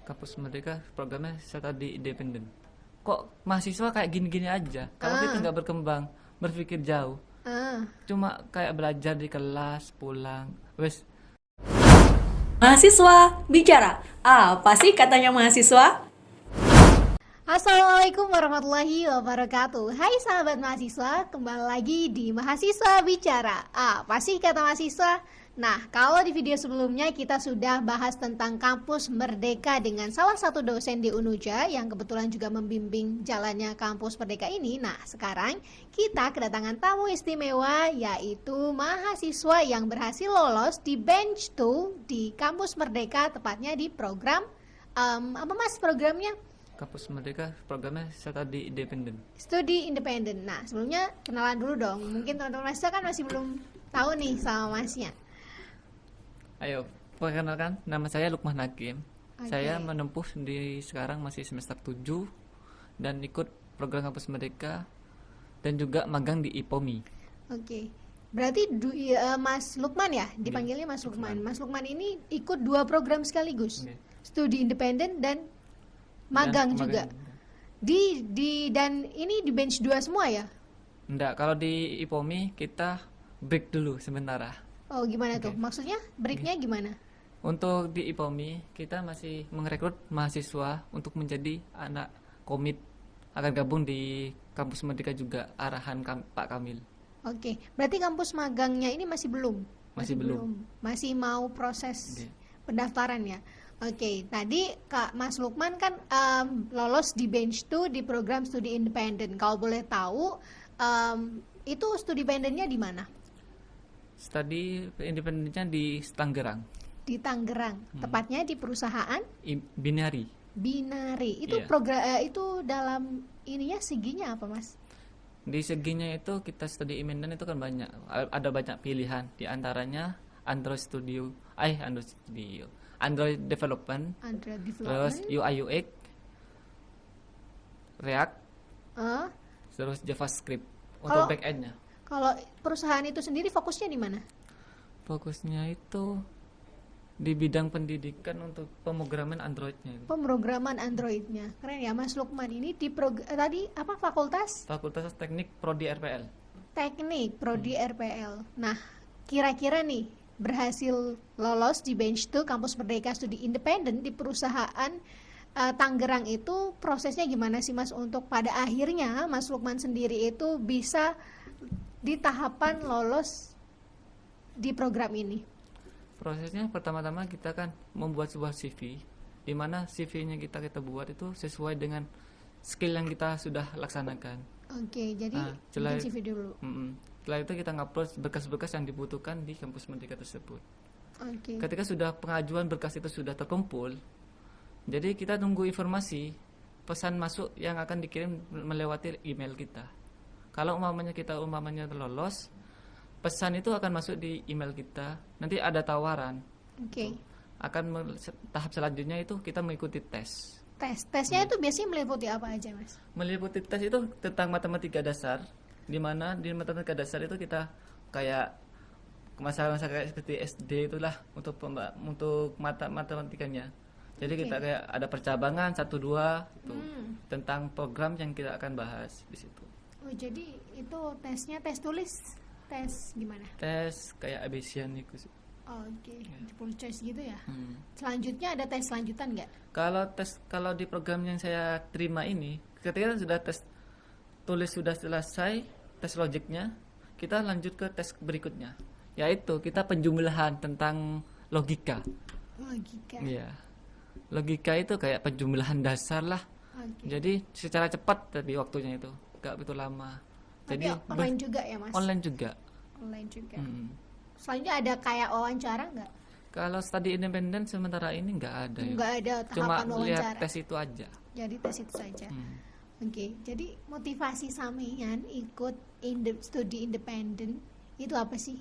Kampus Merdeka programnya studi independen. Kok mahasiswa kayak gini-gini aja? Kalau kita nggak berkembang, berpikir jauh, Ah. cuma kayak belajar di kelas, pulang, wes. Mahasiswa bicara. Apa sih katanya mahasiswa? Assalamualaikum warahmatullahi wabarakatuh. Hai sahabat mahasiswa, kembali lagi di Mahasiswa Bicara. Apa sih kata mahasiswa? Nah, kalau di video sebelumnya kita sudah bahas tentang kampus Merdeka dengan salah satu dosen di Unuja yang kebetulan juga membimbing jalannya kampus Merdeka ini. Nah, sekarang kita kedatangan tamu istimewa yaitu mahasiswa yang berhasil lolos di bench 2 di kampus Merdeka, tepatnya di program apa mas programnya? Kampus Merdeka programnya studi independen. Studi independen. Nah, sebelumnya kenalan dulu dong. Mungkin teman-teman mahasiswa kan masih belum tahu nih sama masnya. Ayo, perkenalkan, nama saya Lukman Hakim. Oke. Saya menempuh di sekarang masih semester 7 dan ikut program Kampus Merdeka dan juga magang di IPOMI. Oke. Berarti Mas Lukman ya, dipanggilnya Mas Lukman. Mas Lukman ini ikut 2 program sekaligus. Oke. Studi independen dan magang juga. Dan ini di bench 2 semua ya? Enggak, kalau di IPOMI kita break dulu sementara. Oh, gimana tuh? Maksudnya breaknya gimana? Untuk di IPOMI kita masih merekrut mahasiswa untuk menjadi anak komit akan gabung di Kampus Merdeka juga arahan Pak Kamil. Oke. Berarti kampus magangnya ini masih belum? Masih belum. Masih mau proses Oke. pendaftaran ya. Oke, tadi Kak Mas Lukman kan lolos di bench 2 di program studi independen. Kalau boleh tahu, itu studi independennya di mana? Studi independennya di Tangerang, Di Tangerang, tepatnya di perusahaan Binari. Binari. Itu Iya. itu dalam ininya seginya apa, Mas? Di seginya itu kita studi independen itu kan banyak, ada banyak pilihan. Di antaranya Android Studio, Android Development, Android terus Development. UI UX, React, Eh, terus JavaScript Kalau- untuk back-end-nya. Kalau perusahaan itu sendiri fokusnya di mana? Fokusnya itu di bidang pendidikan untuk pemrograman Android-nya itu. Pemrograman Androidnya. Keren ya, Mas Lukman ini di tadi apa fakultas? Fakultas Teknik Prodi RPL. Teknik Prodi RPL. Nah, kira-kira nih berhasil lolos di bench 2 kampus Merdeka Studi Independen di perusahaan Tangerang itu prosesnya gimana sih Mas untuk pada akhirnya Mas Lukman sendiri itu bisa di tahapan lolos di program ini? Prosesnya pertama-tama kita kan membuat sebuah CV, di mana CV-nya kita buat itu sesuai dengan skill yang kita sudah laksanakan. Oke, jadi setelah- bikin CV dulu. Setelah itu kita ngupload berkas-berkas yang dibutuhkan di kampus Merdeka tersebut. Oke. Ketika sudah pengajuan berkas itu sudah terkumpul, jadi kita tunggu informasi pesan masuk yang akan dikirim melewati email kita. Kalau umpamanya lolos, pesan itu akan masuk di email kita. Nanti ada tawaran. Oke. Tahap selanjutnya itu kita mengikuti tes. Tesnya itu biasanya meliputi apa aja, Mas? Meliputi tes itu tentang matematika dasar, di mana di matematika dasar itu kita kayak masalah-masalah kayak seperti SD itulah untuk matematikanya. Jadi kita kayak ada percabangan 1 2 itu tentang program yang kita akan bahas di situ. Oh, jadi itu tesnya tes tulis, tes gimana? Tes kayak abesian itu sih. Oke, multiple choice gitu ya. Selanjutnya ada tes lanjutan nggak? Kalau di program yang saya terima ini, ketika sudah tes tulis sudah selesai, tes logiknya, kita lanjut ke tes berikutnya, yaitu kita penjumlahan tentang logika. Logika. Iya. Logika itu kayak penjumlahan dasar lah. Oke. Jadi secara cepat tapi waktunya itu gak begitu lama. Tapi Jadi online juga ya, Mas? online juga. Online juga. Mm. Selanjutnya ada kayak wawancara nggak? Kalau studi independen sementara ini nggak ada ya. Nggak ada Cuma tahapan lihat wawancara. tes itu aja. Jadi tes itu saja. Oke, jadi motivasi sampean ikut studi independen itu apa sih?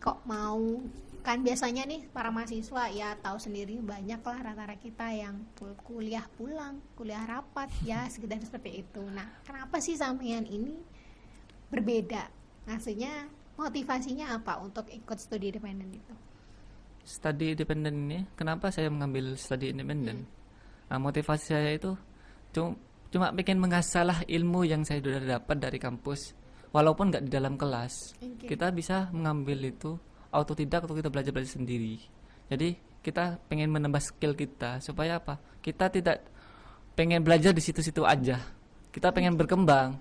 Kok mau? Kan biasanya nih para mahasiswa ya tahu sendiri banyak lah rata-rata kita yang kuliah pulang, kuliah rapat ya sekedar seperti itu. Nah, kenapa sih sampean ini berbeda? Maksudnya motivasinya apa untuk ikut studi independen itu? Studi independen ini, kenapa saya mengambil studi independen? Nah, motivasi saya itu cuma pengen mengasah ilmu yang saya sudah dapat dari kampus, walaupun nggak di dalam kelas. Kita bisa mengambil itu autodidak atau kita belajar sendiri. Jadi kita pengen menambah skill kita supaya apa? Kita tidak pengen belajar di situ-situ aja. Kita pengen berkembang.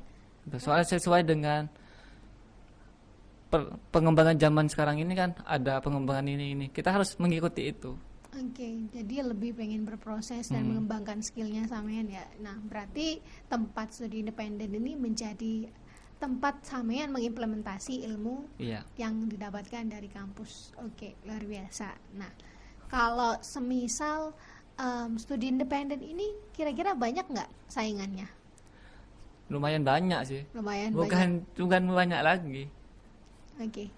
Soalnya sesuai dengan pengembangan zaman sekarang ini kan ada pengembangan ini. Kita harus mengikuti itu. Oke, jadi lebih pengen berproses dan mengembangkan skillnya sampean ya. Nah, berarti tempat studi independen ini menjadi tempat sampean mengimplementasi ilmu yang didapatkan dari kampus. Oke, luar biasa. Nah, kalau semisal studi independen ini kira-kira banyak nggak saingannya? Lumayan banyak sih. Lumayan Bukan banyak lagi. Oke.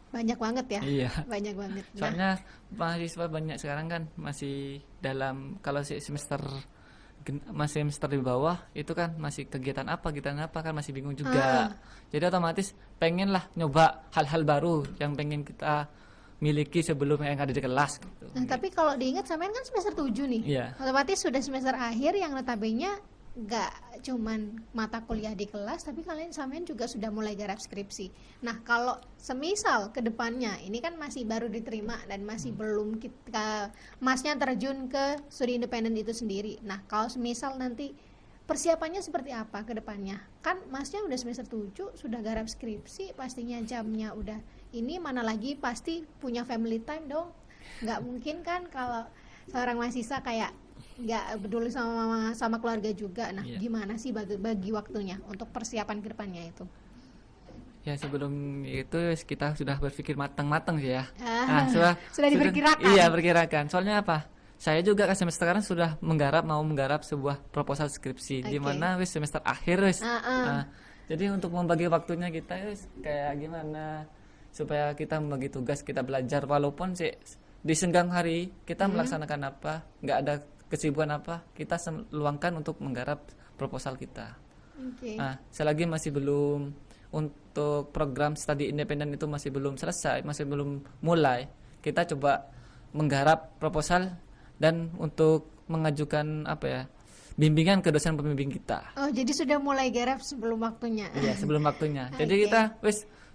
Banyak banget ya? Iya. Banyak banget. Soalnya mahasiswa banyak sekarang kan masih dalam, kalau semester di bawah itu kan masih kegiatan apa kan masih bingung juga. Jadi otomatis pengen lah nyoba hal-hal baru yang pengen kita miliki sebelum yang ada di kelas gitu. Nah, tapi kalau diingat sampean kan semester 7 nih. Iya. Otomatis sudah semester akhir yang notabene nggak cuman mata kuliah di kelas, tapi kalian sampean juga sudah mulai garap skripsi. Nah, kalau semisal ke depannya ini kan masih baru diterima dan masih belum kita masnya terjun ke studi independen itu sendiri. Nah, kalau semisal nanti persiapannya seperti apa ke depannya? Kan masnya udah semester 7, sudah garap skripsi, pastinya jamnya udah ini, mana lagi pasti punya family time dong. Nggak mungkin kan kalau seorang mahasiswa kayak nggak peduli sama keluarga juga. Nah, gimana sih bagi waktunya untuk persiapan ke depannya itu? Ya, sebelum itu kita sudah berpikir matang-matang sih ya. Sudah diperkirakan. Iya, perkirakan. Soalnya apa? Saya juga kan semester sekarang sudah mau menggarap sebuah proposal skripsi di mana semester akhir jadi untuk membagi waktunya kita kayak gimana supaya kita membagi tugas, kita belajar walaupun sih di senggang hari kita melaksanakan apa, nggak ada kesibukan apa, kita luangkan untuk menggarap proposal kita. Nah, selagi masih belum, untuk program studi independen itu masih belum selesai, masih belum mulai, kita coba menggarap proposal dan untuk mengajukan bimbingan ke dosen pembimbing kita. Oh, jadi sudah mulai garap sebelum waktunya. Iya, sebelum waktunya. Jadi kita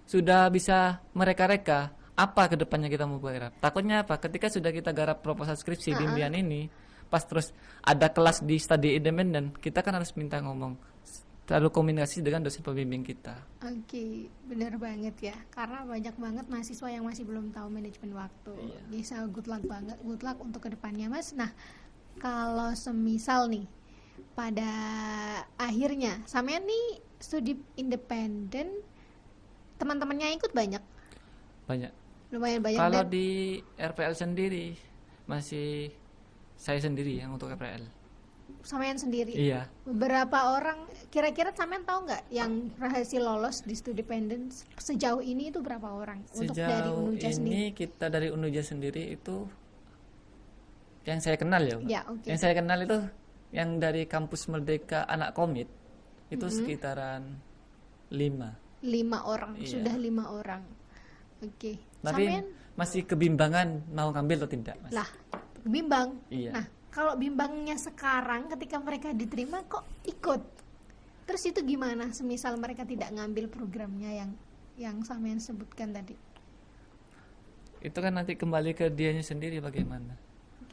sudah bisa mereka-reka apa kedepannya kita mau garap. Takutnya apa? Ketika sudah kita garap proposal skripsi bimbingan ini, pas terus ada kelas di studi independen, kita kan harus minta ngomong, lalu komunikasi dengan dosen pembimbing kita. Oke, benar banget ya, karena banyak banget mahasiswa yang masih belum tahu manajemen waktu. Bisa good luck untuk kedepannya, Mas. Nah, kalau semisal nih pada akhirnya sampean nih studi independen, teman-temannya ikut banyak? Lumayan banyak. Kalau di RPL sendiri masih saya sendiri yang untuk RPL. Sampean sendiri? Iya. Beberapa orang, kira-kira sampean tahu nggak yang berhasil lolos di studi independen sejauh ini itu berapa orang? Untuk dari Unuja ini sendiri? kita dari Unuja sendiri itu yang saya kenal ya. Yang saya kenal itu yang dari kampus Merdeka Anak Komit itu sekitaran 5 orang. Sudah 5 orang. Oke. Tapi sampean masih kebimbangan mau ngambil atau tidak, Mas? Lah, bimbang. Iya. Nah, kalau bimbangnya sekarang ketika mereka diterima kok ikut, terus itu gimana semisal mereka tidak ngambil programnya yang sampean sebutkan tadi? Itu kan nanti kembali ke dianya sendiri bagaimana.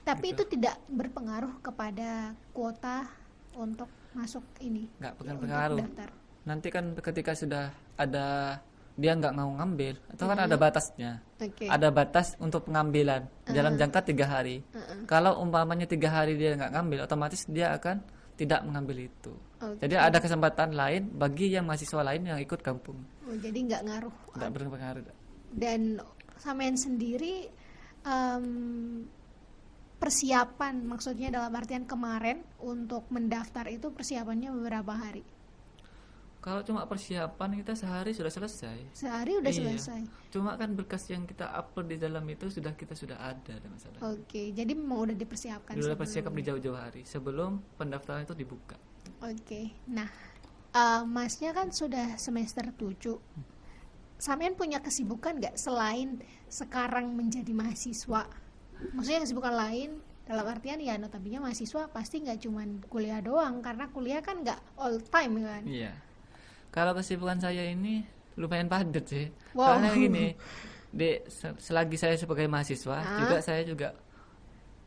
Tapi itu tidak berpengaruh kepada kuota untuk masuk ini. Nggak berpengaruh. Nanti kan ketika sudah ada dia nggak mau ngambil, itu kan ada batasnya. Ada batas untuk pengambilan dalam jangka 3 hari. Kalau umpamanya 3 hari dia nggak ngambil, otomatis dia akan tidak mengambil itu. Jadi ada kesempatan lain bagi yang mahasiswa lain yang ikut kampung. Jadi nggak ngaruh. Nggak berpengaruh. Dan sampean sendiri persiapan, maksudnya dalam artian kemarin untuk mendaftar itu persiapannya beberapa hari? Kalau cuma persiapan kita sehari sudah selesai. Sehari udah selesai. Cuma kan berkas yang kita upload di dalam itu sudah ada masalah. Oke, jadi memang udah dipersiapkan. Sudah persiapkan di jauh-jauh hari sebelum pendaftaran itu dibuka. Oke, nah masnya kan sudah semester 7. Sampean punya kesibukan nggak selain sekarang menjadi mahasiswa? Maksudnya kesibukan lain Dalam artian ya notabene mahasiswa pasti nggak cuman kuliah doang, karena kuliah kan nggak all time kan. Iya. Kalau kesibukan saya ini lumayan padat sih. Wow. Soalnya gini, selagi saya sebagai mahasiswa, juga saya juga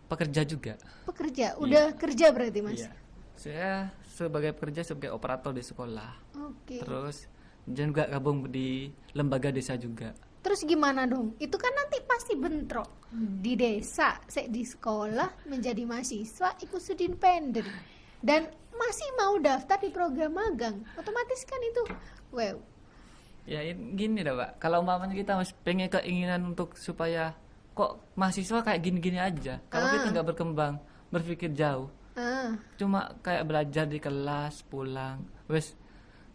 pekerja juga. Pekerja, udah kerja berarti mas? Iya. Saya sebagai pekerja sebagai operator di sekolah. Oke. Terus juga gabung di lembaga desa juga. Terus gimana dong? Itu kan nanti pasti bentrok di desa, di sekolah menjadi mahasiswa ikut studi independen dan masih mau daftar di program magang, otomatis kan itu, wow. Ya gini dah Pak, kalau umpamanya kita pengen keinginan untuk supaya kok mahasiswa kayak gini-gini aja, kalau kita nggak berkembang, berpikir jauh, cuma kayak belajar di kelas, pulang, wes.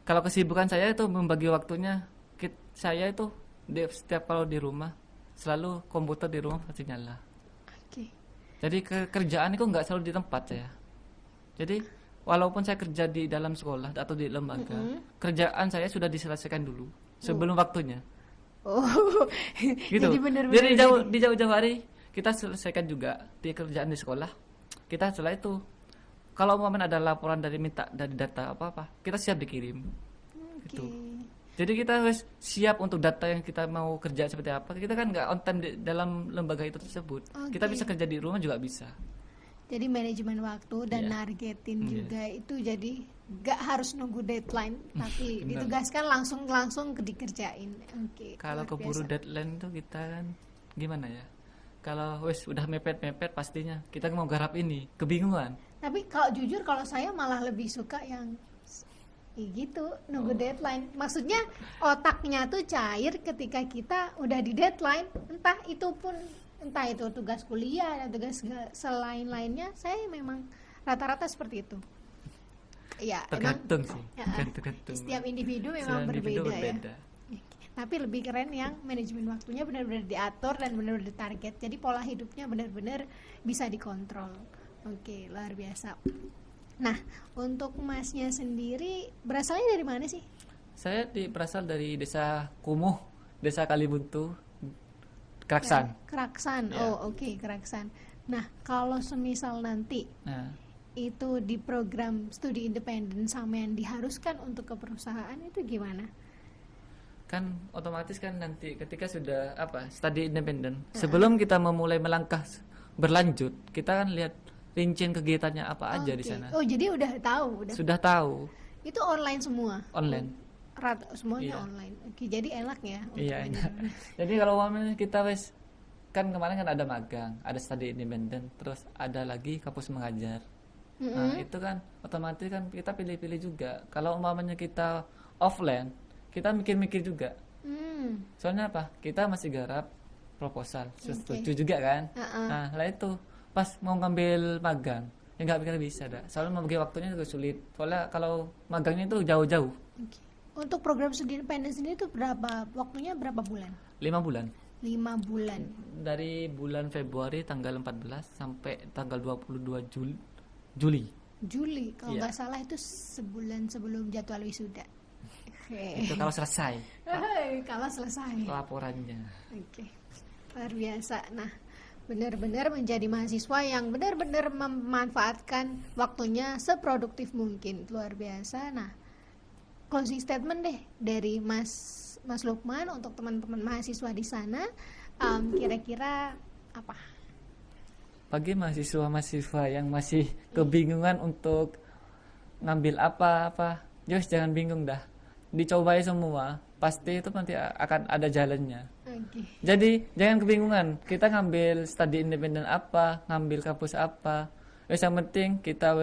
Kalau kesibukan saya itu membagi waktunya, saya itu setiap kalau di rumah selalu komputer di rumah pasti nyala. Oke. Jadi kerjaan itu nggak selalu di tempat saya. Jadi walaupun saya kerja di dalam sekolah atau di lembaga, kerjaan saya sudah diselesaikan dulu sebelum waktunya. Oh, Gitu. jadi benar-benar Jadi di jauh-jauh hari kita selesaikan juga di kerjaan di sekolah. Kita setelah itu kalau umpamanya ada laporan dari data apa-apa, kita siap dikirim. Gitu. Jadi kita harus siap untuk data yang kita mau kerja seperti apa. Kita kan nggak on time di dalam lembaga itu tersebut. Kita bisa kerja di rumah juga bisa. Jadi manajemen waktu dan nargetin juga itu, jadi nggak harus nunggu deadline, tapi ditugaskan langsung dikerjain. Oke. Kalau keburu deadline tuh kita kan gimana ya? Kalau udah mepet-mepet pastinya kita mau garap ini, kebingungan. Tapi kalau jujur, kalau saya malah lebih suka yang gitu, nunggu deadline. Maksudnya otaknya tuh cair ketika kita udah di deadline, entah itu tugas kuliah dan tugas selain lainnya. Saya memang rata-rata seperti itu. Ya, Tergantung emang, sih. ya, Tergantung. setiap individu memang berbeda ya. Tapi lebih keren yang manajemen waktunya benar-benar diatur dan benar-benar ditarget. Jadi pola hidupnya benar-benar bisa dikontrol. Oke, luar biasa. Nah, untuk masnya sendiri berasalnya dari mana sih? Saya berasal dari desa Kumuh, desa Kalibuntu, Keraksan. Keraksan, Ya. oh oke, Keraksan. Nah, kalau semisal nanti itu di program studi independen sama yang diharuskan untuk ke perusahaan itu gimana? Kan otomatis kan nanti ketika sudah studi independen, sebelum kita memulai melangkah berlanjut, kita kan lihat rincian kegiatannya apa aja di sana. Oh, jadi udah tahu, Sudah tahu. Itu online semua. Online. Semuanya Iya. online. Oke, jadi enak ya. Iya, enak. Jadi kalau umpamanya kita kan kemarin kan ada magang, ada studi independen, terus ada lagi kampus mengajar. Nah, itu kan otomatis kan kita pilih-pilih juga. Kalau umpamanya kita offline, kita mikir-mikir juga. Soalnya apa? Kita masih garap proposal, setuju juga kan? Nah, lah itu pas mau ngambil magang, ya nggak bisa dah. Soalnya membagi waktunya juga sulit. Soalnya kalau magangnya itu jauh-jauh. Okay. Untuk program studi independen sendiri itu waktunya berapa bulan? 5 bulan. 5 bulan. Dari bulan Februari tanggal 14 sampai tanggal 22 Juli. Juli, kalau Iya. nggak salah itu sebulan sebelum jadwal wisuda. Itu kalau selesai Kalau selesai. laporannya. Oke, luar biasa. Nah, benar-benar menjadi mahasiswa yang benar-benar memanfaatkan waktunya seproduktif mungkin. Luar biasa. Nah, closing statement deh dari Mas Lukman untuk teman-teman mahasiswa di sana, kira-kira apa? Bagi mahasiswa-mahasiswa yang masih kebingungan untuk ngambil apa-apa, jangan bingung dah. Dicobai semua, pasti itu nanti akan ada jalannya. Okay. Jadi jangan kebingungan, kita ngambil studi independen apa, ngambil kampus apa. Yang penting kita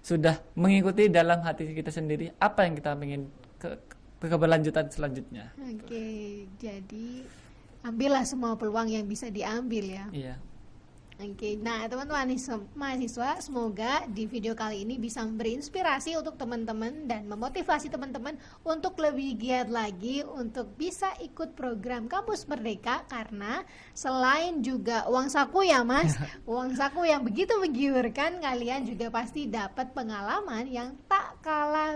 sudah mengikuti dalam hati kita sendiri apa yang kita ingin ke keberlanjutan selanjutnya. Oke, jadi ambillah semua peluang yang bisa diambil ya. Iya. Oke, nah teman-teman mahasiswa, semoga di video kali ini bisa memberi inspirasi untuk teman-teman dan memotivasi teman-teman untuk lebih giat lagi untuk bisa ikut program Kampus Merdeka, karena selain juga uang saku ya Mas, uang saku yang begitu menggiurkan, kalian juga pasti dapat pengalaman yang tak kalah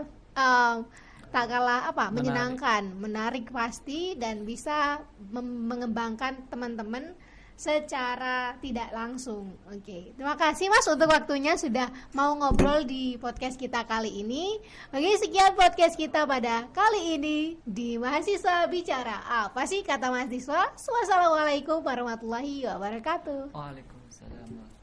menyenangkan, menarik pasti, dan bisa mengembangkan teman-teman secara tidak langsung. Oke, terima kasih Mas untuk waktunya sudah mau ngobrol di podcast kita kali ini. Oke, sekian podcast kita pada kali ini di Mahasiswa Bicara. Apa sih kata mahasiswa? Wassalamualaikum warahmatullahi wabarakatuh. Waalaikumsalam.